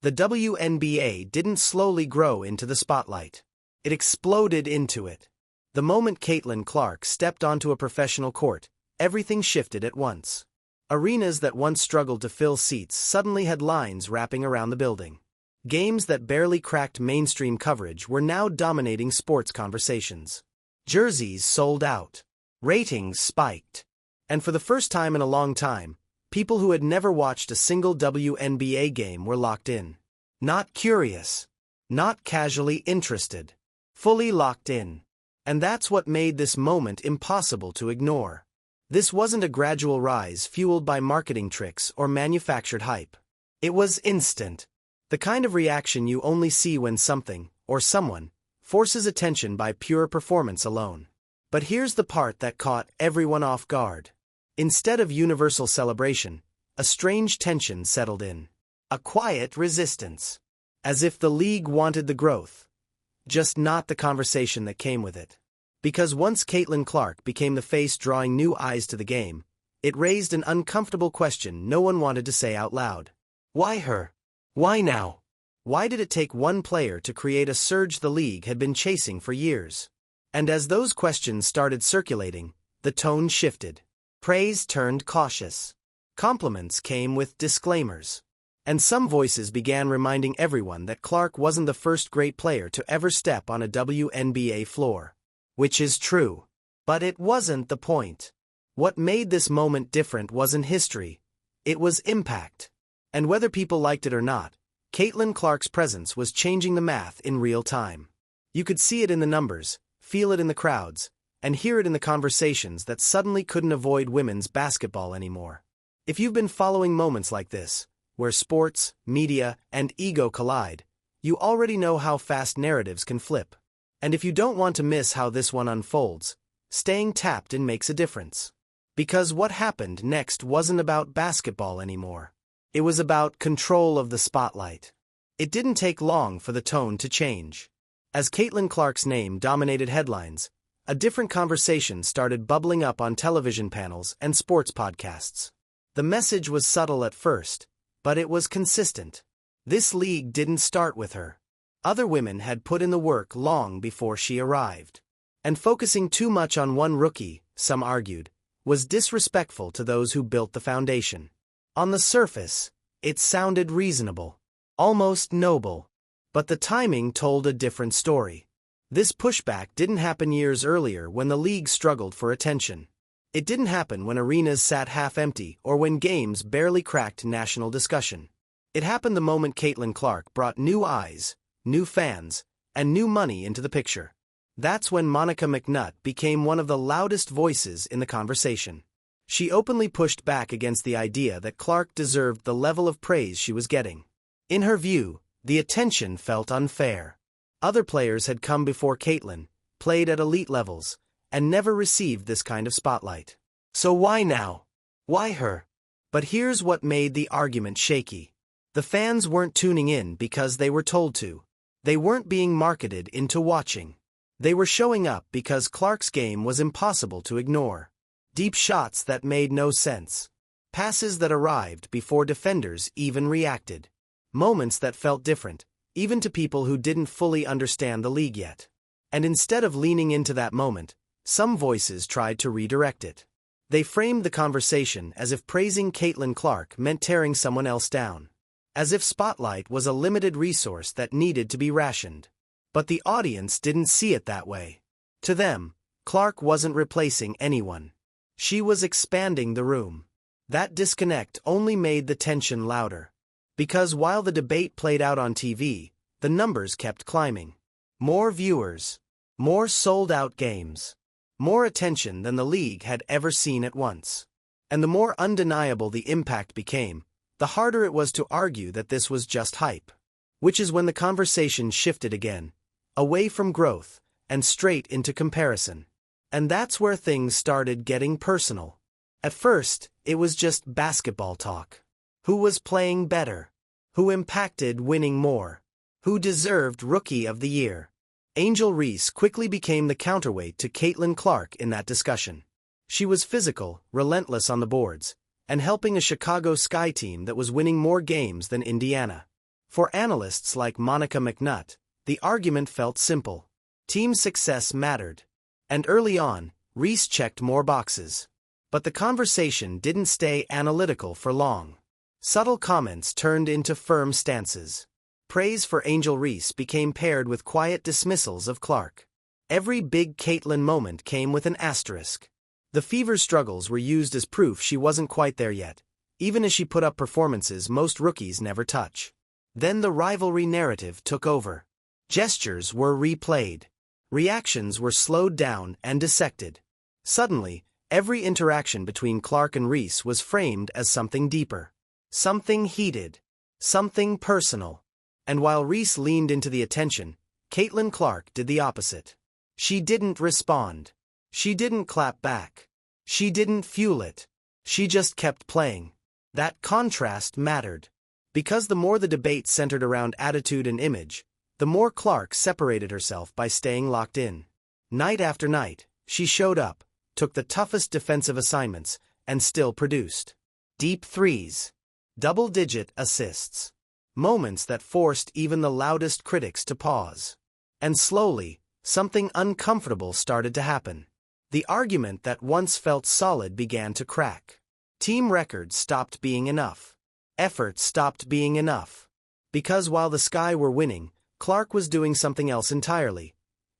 The WNBA didn't slowly grow into the spotlight. It exploded into it. The moment Caitlin Clark stepped onto a professional court, everything shifted at once. Arenas that once struggled to fill seats suddenly had lines wrapping around the building. Games that barely cracked mainstream coverage were now dominating sports conversations. Jerseys sold out. Ratings spiked. And for the first time in a long time, people who had never watched a single WNBA game were locked in. Not curious. Not casually interested. Fully locked in. And that's what made this moment impossible to ignore. This wasn't a gradual rise fueled by marketing tricks or manufactured hype. It was instant. The kind of reaction you only see when something, or someone, forces attention by pure performance alone. But here's the part that caught everyone off guard. Instead of universal celebration, a strange tension settled in. A quiet resistance. As if the league wanted the growth, just not the conversation that came with it. Because once Caitlin Clark became the face drawing new eyes to the game, it raised an uncomfortable question no one wanted to say out loud. Why her? Why now? Why did it take one player to create a surge the league had been chasing for years? And as those questions started circulating, the tone shifted. Praise turned cautious. Compliments came with disclaimers. And some voices began reminding everyone that Clark wasn't the first great player to ever step on a WNBA floor. Which is true. But it wasn't the point. What made this moment different wasn't history. It was impact. And whether people liked it or not, Caitlin Clark's presence was changing the math in real time. You could see it in the numbers, feel it in the crowds, and hear it in the conversations that suddenly couldn't avoid women's basketball anymore. If you've been following moments like this, where sports, media, and ego collide, you already know how fast narratives can flip. And if you don't want to miss how this one unfolds, staying tapped in makes a difference. Because what happened next wasn't about basketball anymore. It was about control of the spotlight. It didn't take long for the tone to change. As Caitlin Clark's name dominated headlines, a different conversation started bubbling up on television panels and sports podcasts. The message was subtle at first, but it was consistent. This league didn't start with her. Other women had put in the work long before she arrived. And focusing too much on one rookie, some argued, was disrespectful to those who built the foundation. On the surface, it sounded reasonable, almost noble. But the timing told a different story. This pushback didn't happen years earlier when the league struggled for attention. It didn't happen when arenas sat half-empty or when games barely cracked national discussion. It happened the moment Caitlin Clark brought new eyes, new fans, and new money into the picture. That's when Monica McNutt became one of the loudest voices in the conversation. She openly pushed back against the idea that Clark deserved the level of praise she was getting. In her view, the attention felt unfair. Other players had come before Caitlin, played at elite levels, and never received this kind of spotlight. So why now? Why her? But here's what made the argument shaky. The fans weren't tuning in because they were told to. They weren't being marketed into watching. They were showing up because Clark's game was impossible to ignore. Deep shots that made no sense. Passes that arrived before defenders even reacted. Moments that felt different, even to people who didn't fully understand the league yet. And instead of leaning into that moment, some voices tried to redirect it. They framed the conversation as if praising Caitlin Clark meant tearing someone else down. As if spotlight was a limited resource that needed to be rationed. But the audience didn't see it that way. To them, Clark wasn't replacing anyone. She was expanding the room. That disconnect only made the tension louder. Because while the debate played out on TV, the numbers kept climbing. More viewers. More sold-out games. More attention than the league had ever seen at once. And the more undeniable the impact became, the harder it was to argue that this was just hype. Which is when the conversation shifted again, away from growth, and straight into comparison. And that's where things started getting personal. At first, it was just basketball talk. Who was playing better? Who impacted winning more? Who deserved Rookie of the Year? Angel Reese quickly became the counterweight to Caitlin Clark in that discussion. She was physical, relentless on the boards, and helping a Chicago Sky team that was winning more games than Indiana. For analysts like Monica McNutt, the argument felt simple. Team success mattered. And early on, Reese checked more boxes. But the conversation didn't stay analytical for long. Subtle comments turned into firm stances. Praise for Angel Reese became paired with quiet dismissals of Clark. Every big Caitlin moment came with an asterisk. The Fever's struggles were used as proof she wasn't quite there yet, even as she put up performances most rookies never touch. Then the rivalry narrative took over. Gestures were replayed. Reactions were slowed down and dissected. Suddenly, every interaction between Clark and Reese was framed as something deeper. Something heated. Something personal. And while Reese leaned into the attention, Caitlin Clark did the opposite. She didn't respond. She didn't clap back. She didn't fuel it. She just kept playing. That contrast mattered. Because the more the debate centered around attitude and image, the more Clark separated herself by staying locked in. Night after night, she showed up, took the toughest defensive assignments, and still produced. Deep threes. Double-digit assists. Moments that forced even the loudest critics to pause. And slowly, something uncomfortable started to happen. The argument that once felt solid began to crack. Team records stopped being enough. Effort stopped being enough. Because while the Sky were winning, Clark was doing something else entirely.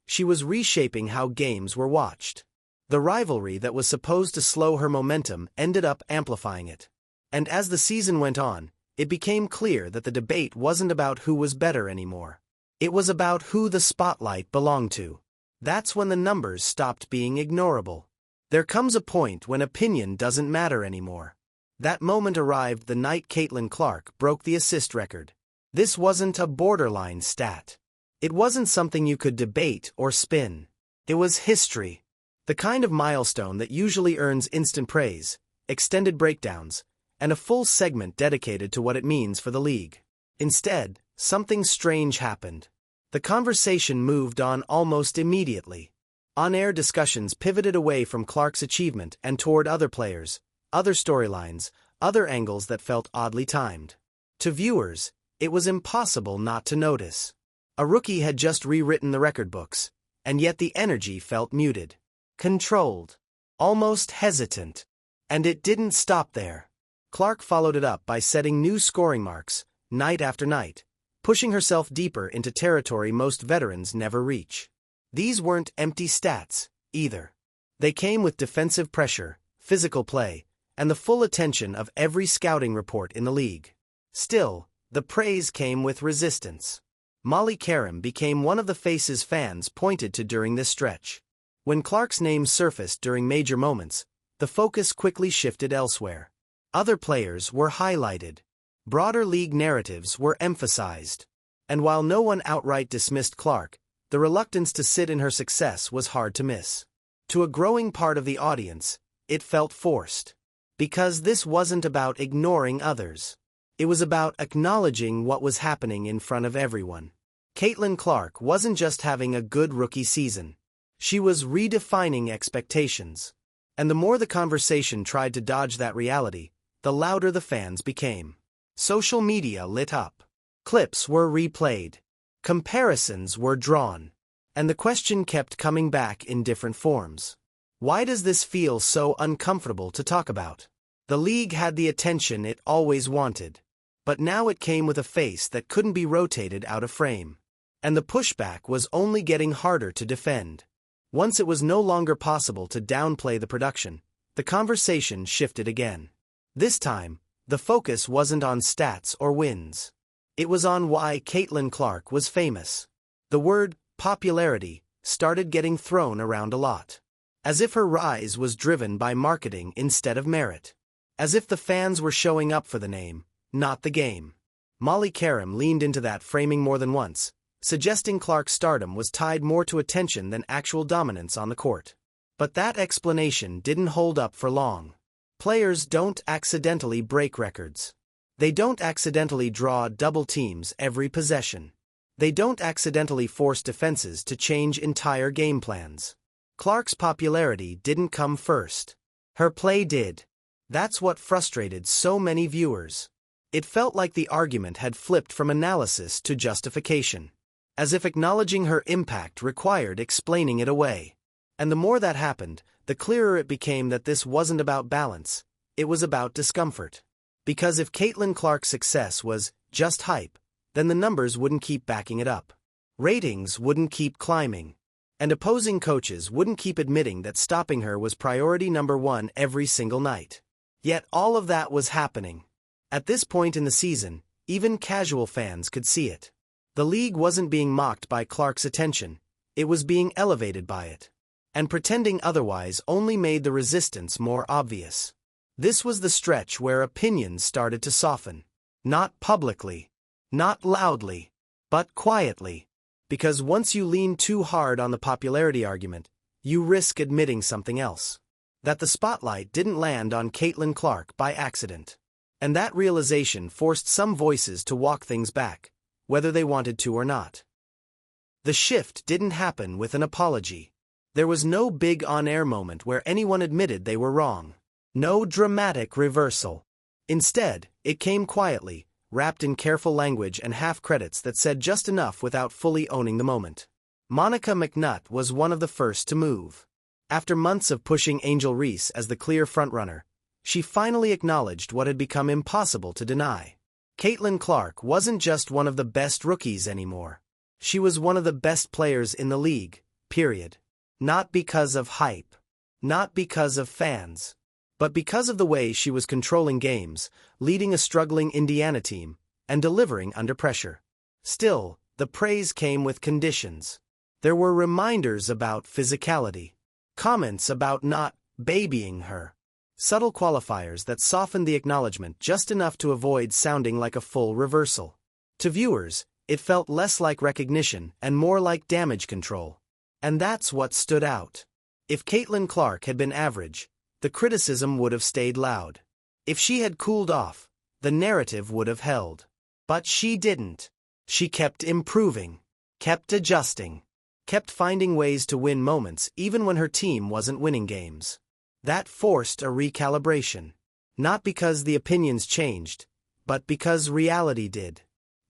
She was reshaping how games were watched. The rivalry that was supposed to slow her momentum ended up amplifying it. And as the season went on, it became clear that the debate wasn't about who was better anymore. It was about who the spotlight belonged to. That's when the numbers stopped being ignorable. There comes a point when opinion doesn't matter anymore. That moment arrived the night Caitlin Clark broke the assist record. This wasn't a borderline stat. It wasn't something you could debate or spin. It was history. The kind of milestone that usually earns instant praise, extended breakdowns, and a full segment dedicated to what it means for the league. Instead, something strange happened. The conversation moved on almost immediately. On-air discussions pivoted away from Clark's achievement and toward other players, other storylines, other angles that felt oddly timed. To viewers, it was impossible not to notice. A rookie had just rewritten the record books, and yet the energy felt muted. Controlled. Almost hesitant. And it didn't stop there. Clark followed it up by setting new scoring marks, night after night, pushing herself deeper into territory most veterans never reach. These weren't empty stats, either. They came with defensive pressure, physical play, and the full attention of every scouting report in the league. Still, the praise came with resistance. Molly Karam became one of the faces fans pointed to during this stretch. When Clark's name surfaced during major moments, the focus quickly shifted elsewhere. Other players were highlighted. Broader league narratives were emphasized. And while no one outright dismissed Clark, the reluctance to sit in her success was hard to miss. To a growing part of the audience, it felt forced. Because this wasn't about ignoring others. It was about acknowledging what was happening in front of everyone. Caitlin Clark wasn't just having a good rookie season. She was redefining expectations. And the more the conversation tried to dodge that reality, the louder the fans became. Social media lit up. Clips were replayed. Comparisons were drawn. And the question kept coming back in different forms. Why does this feel so uncomfortable to talk about? The league had the attention it always wanted. But now it came with a face that couldn't be rotated out of frame. And the pushback was only getting harder to defend. Once it was no longer possible to downplay the production, the conversation shifted again. This time, the focus wasn't on stats or wins. It was on why Caitlin Clark was famous. The word popularity started getting thrown around a lot. As if her rise was driven by marketing instead of merit. As if the fans were showing up for the name, not the game. Molly Karam leaned into that framing more than once, suggesting Clark's stardom was tied more to attention than actual dominance on the court. But that explanation didn't hold up for long. Players don't accidentally break records. They don't accidentally draw double teams every possession. They don't accidentally force defenses to change entire game plans. Clark's popularity didn't come first. Her play did. That's what frustrated so many viewers. It felt like the argument had flipped from analysis to justification, as if acknowledging her impact required explaining it away. And the more that happened, the clearer it became that this wasn't about balance, it was about discomfort. Because if Caitlin Clark's success was just hype, then the numbers wouldn't keep backing it up. Ratings wouldn't keep climbing. And opposing coaches wouldn't keep admitting that stopping her was priority number one every single night. Yet all of that was happening. At this point in the season, even casual fans could see it. The league wasn't being mocked by Clark's attention, it was being elevated by it. And pretending otherwise only made the resistance more obvious. This was the stretch where opinions started to soften. Not publicly, not loudly, but quietly. Because once you lean too hard on the popularity argument, you risk admitting something else. That the spotlight didn't land on Caitlin Clark by accident. And that realization forced some voices to walk things back, whether they wanted to or not. The shift didn't happen with an apology. There was no big on-air moment where anyone admitted they were wrong. No dramatic reversal. Instead, it came quietly, wrapped in careful language and half-credits that said just enough without fully owning the moment. Monica McNutt was one of the first to move. After months of pushing Angel Reese as the clear frontrunner, she finally acknowledged what had become impossible to deny. Caitlin Clark wasn't just one of the best rookies anymore. She was one of the best players in the league, period. Not because of hype. Not because of fans. But because of the way she was controlling games, leading a struggling Indiana team, and delivering under pressure. Still, the praise came with conditions. There were reminders about physicality. Comments about not babying her. Subtle qualifiers that softened the acknowledgement just enough to avoid sounding like a full reversal. To viewers, it felt less like recognition and more like damage control. And that's what stood out. If Caitlin Clark had been average, the criticism would have stayed loud. If she had cooled off, the narrative would have held. But she didn't. She kept improving, kept adjusting, kept finding ways to win moments even when her team wasn't winning games. That forced a recalibration. Not because the opinions changed, but because reality did.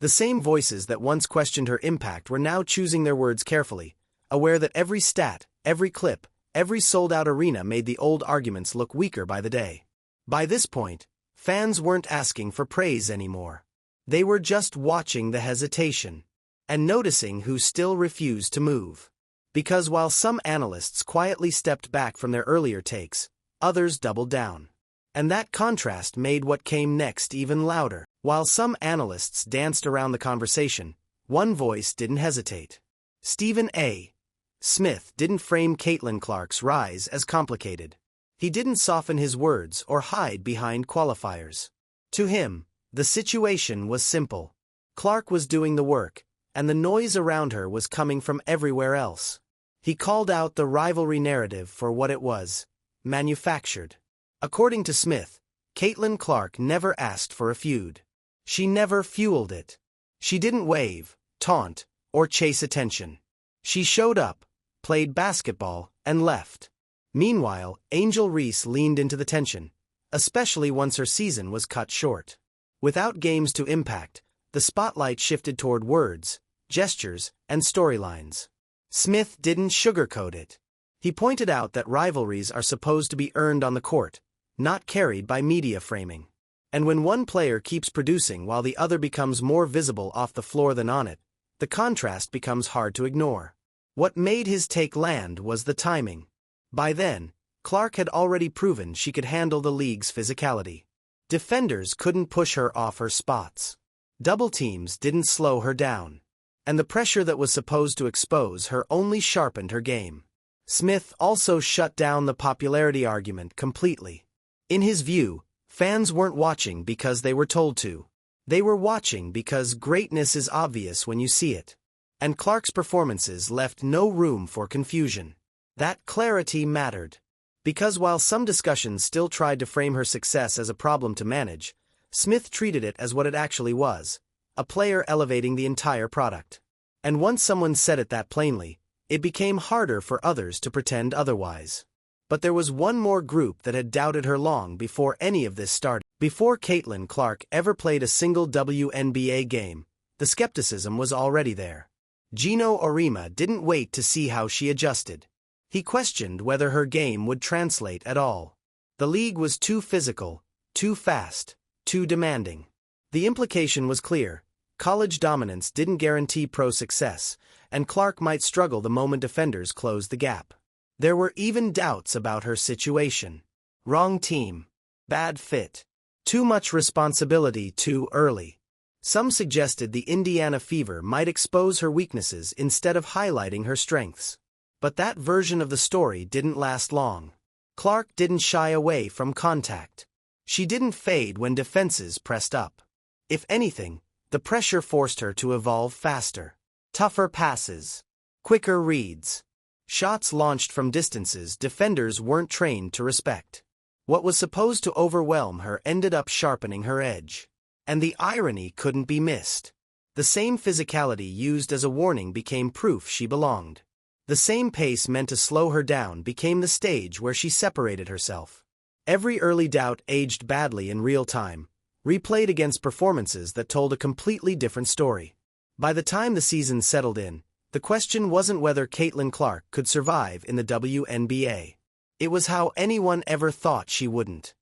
The same voices that once questioned her impact were now choosing their words carefully, aware that every stat, every clip, every sold-out arena made the old arguments look weaker by the day. By this point, fans weren't asking for praise anymore. They were just watching the hesitation and noticing who still refused to move. Because while some analysts quietly stepped back from their earlier takes, others doubled down. And that contrast made what came next even louder. While some analysts danced around the conversation, one voice didn't hesitate. Stephen A. Smith didn't frame Caitlin Clark's rise as complicated. He didn't soften his words or hide behind qualifiers. To him, the situation was simple. Clark was doing the work, and the noise around her was coming from everywhere else. He called out the rivalry narrative for what it was, manufactured. According to Smith, Caitlin Clark never asked for a feud. She never fueled it. She didn't wave, taunt, or chase attention. She showed up, played basketball, and left. Meanwhile, Angel Reese leaned into the tension, especially once her season was cut short. Without games to impact, the spotlight shifted toward words, gestures, and storylines. Smith didn't sugarcoat it. He pointed out that rivalries are supposed to be earned on the court, not carried by media framing. And when one player keeps producing while the other becomes more visible off the floor than on it, the contrast becomes hard to ignore. What made his take land was the timing. By then, Clark had already proven she could handle the league's physicality. Defenders couldn't push her off her spots. Double teams didn't slow her down. And the pressure that was supposed to expose her only sharpened her game. Smith also shut down the popularity argument completely. In his view, fans weren't watching because they were told to. They were watching because greatness is obvious when you see it. And Clark's performances left no room for confusion. That clarity mattered. Because while some discussions still tried to frame her success as a problem to manage, Smith treated it as what it actually was, a player elevating the entire product. And once someone said it that plainly, it became harder for others to pretend otherwise. But there was one more group that had doubted her long before any of this started. Before Caitlin Clark ever played a single WNBA game, the skepticism was already there. Gino Orima didn't wait to see how she adjusted. He questioned whether her game would translate at all. The league was too physical, too fast, too demanding. The implication was clear: college dominance didn't guarantee pro success, and Clark might struggle the moment defenders closed the gap. There were even doubts about her situation. Wrong team. Bad fit. Too much responsibility too early. Some suggested the Indiana Fever might expose her weaknesses instead of highlighting her strengths. But that version of the story didn't last long. Clark didn't shy away from contact. She didn't fade when defenses pressed up. If anything, the pressure forced her to evolve faster. Tougher passes. Quicker reads. Shots launched from distances defenders weren't trained to respect. What was supposed to overwhelm her ended up sharpening her edge. And the irony couldn't be missed. The same physicality used as a warning became proof she belonged. The same pace meant to slow her down became the stage where she separated herself. Every early doubt aged badly in real time, replayed against performances that told a completely different story. By the time the season settled in, the question wasn't whether Caitlin Clark could survive in the WNBA. It was how anyone ever thought she wouldn't.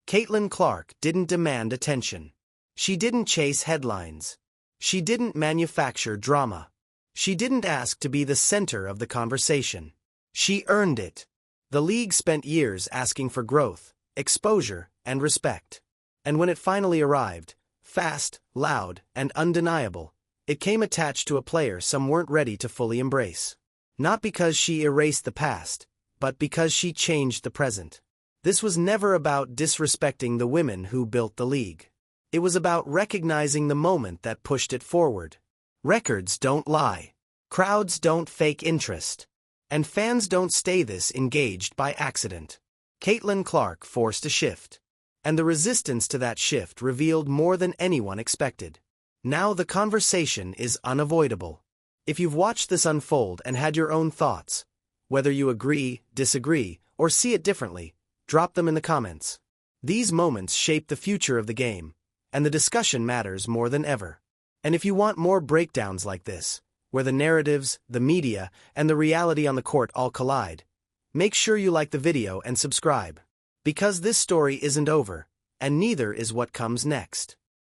Caitlin Clark didn't demand attention. She didn't chase headlines. She didn't manufacture drama. She didn't ask to be the center of the conversation. She earned it. The league spent years asking for growth, exposure, and respect. And when it finally arrived, fast, loud, and undeniable, it came attached to a player some weren't ready to fully embrace. Not because she erased the past, but because she changed the present. This was never about disrespecting the women who built the league. It was about recognizing the moment that pushed it forward. Records don't lie. Crowds don't fake interest. And fans don't stay this engaged by accident. Caitlin Clark forced a shift. And the resistance to that shift revealed more than anyone expected. Now the conversation is unavoidable. If you've watched this unfold and had your own thoughts, whether you agree, disagree, or see it differently, drop them in the comments. These moments shape the future of the game, and the discussion matters more than ever. And if you want more breakdowns like this, where the narratives, the media, and the reality on the court all collide, make sure you like the video and subscribe. Because this story isn't over, and neither is what comes next.